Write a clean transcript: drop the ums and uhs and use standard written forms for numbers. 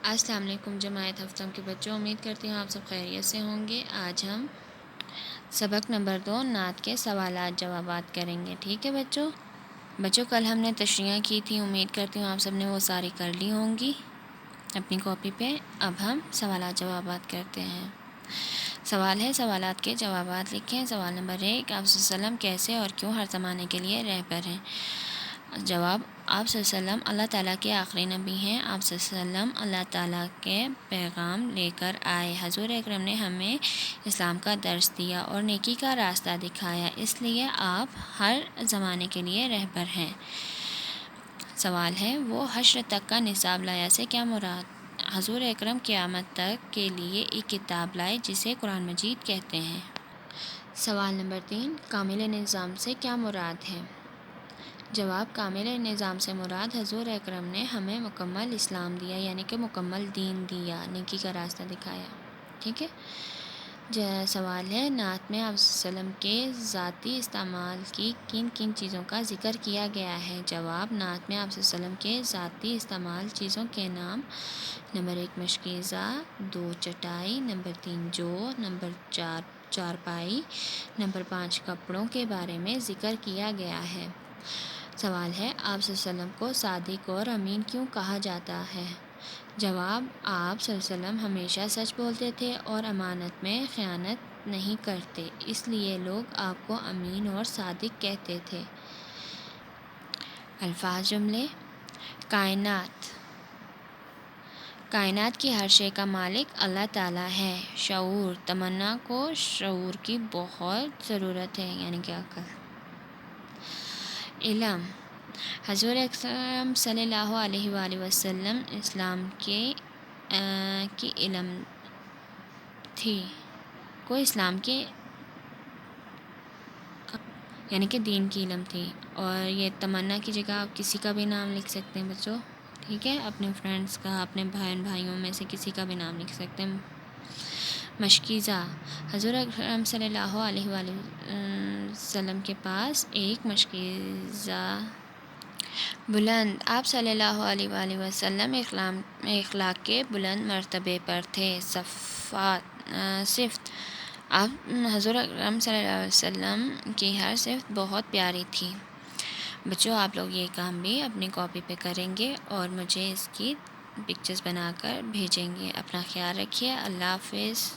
السلام علیکم جماعت ہفتم کے بچوں، امید کرتی ہوں آپ سب خیریت سے ہوں گے۔ آج ہم سبق نمبر 2 نعت کے سوالات جوابات کریں گے، ٹھیک ہے بچوں کل ہم نے تشریحیں کی تھی، امید کرتی ہوں آپ سب نے وہ ساری کر لی ہوں گی اپنی کاپی پہ۔ اب ہم سوالات جوابات کرتے ہیں۔ سوال ہے، سوالات کے جوابات لکھیں۔ سوال نمبر 1، آپ صلی اللہ علیہ وسلم کیسے اور کیوں ہر زمانے کے لیے رہبر ہیں؟ جواب، آپ صلی اللہ علیہ وسلم اللہ تعالیٰ کے آخری نبی ہیں۔ آپ صلی اللہ علیہ وسلم اللہ تعالیٰ کے پیغام لے کر آئے۔ حضور اکرم نے ہمیں اسلام کا درس دیا اور نیکی کا راستہ دکھایا، اس لیے آپ ہر زمانے کے لیے رہبر ہیں۔ سوال ہے، وہ حشر تک کا نصاب لایا سے کیا مراد؟ حضور اکرم قیامت تک کے لیے ایک کتاب لائے جسے قرآن مجید کہتے ہیں۔ سوال نمبر 3، کامل نظام سے کیا مراد ہے؟ جواب، کامل نظام سے مراد حضور اکرم نے ہمیں مکمل اسلام دیا، یعنی کہ مکمل دین دیا، نیکی کا راستہ دکھایا، ٹھیک ہے۔ سوال ہے، نعت میں آپ صلی اللہ علیہ وسلم کے ذاتی استعمال کی کن کن چیزوں کا ذکر کیا گیا ہے؟ جواب، نعت میں آپ صلی اللہ علیہ وسلم کے ذاتی استعمال چیزوں کے نام: نمبر 1 مشکیزہ، 2 چٹائی، نمبر 3 جو، نمبر 4 چارپائی، نمبر 5 کپڑوں کے بارے میں ذکر کیا گیا ہے۔ سوال ہے، آپ صلی اللہ علیہ وسلم کو صادق اور امین کیوں کہا جاتا ہے؟ جواب، آپ صلی اللہ علیہ وسلم ہمیشہ سچ بولتے تھے اور امانت میں خیانت نہیں کرتے، اس لیے لوگ آپ کو امین اور صادق کہتے تھے۔ الفاظ جملے: کائنات کی ہر شے کا مالک اللہ تعالیٰ ہے۔ شعور، تمنا کو شعور کی بہت ضرورت ہے، یعنی کہ عقل۔ علم، حضور اکرم صلی اللہ علیہ وآلہ وسلم اسلام کی علم تھی، کو اسلام کے یعنی کہ دین کی علم تھی۔ اور یہ تمنا کی جگہ آپ کسی کا بھی نام لکھ سکتے ہیں بچوں، ٹھیک ہے، اپنے فرینڈس کا، اپنے بھائیوں میں سے کسی کا بھی نام لکھ سکتے ہیں۔ مشکیزہ، حضور اکرم صلی اللہ علیہ وآلہ وسلم کے پاس ایک مشکیزہ۔ بلند، آپ صلی اللہ علیہ وآلہ وسلم اخلاق کے بلند مرتبے پر تھے۔ صفت، آپ حضور اکرم صلی اللہ علیہ وسلم کی ہر صفت بہت پیاری تھی۔ بچوں آپ لوگ یہ کام بھی اپنی کاپی پہ کریں گے اور مجھے اس کی پکچرز بنا کر بھیجیں گے۔ اپنا خیال رکھیے، اللہ حافظ۔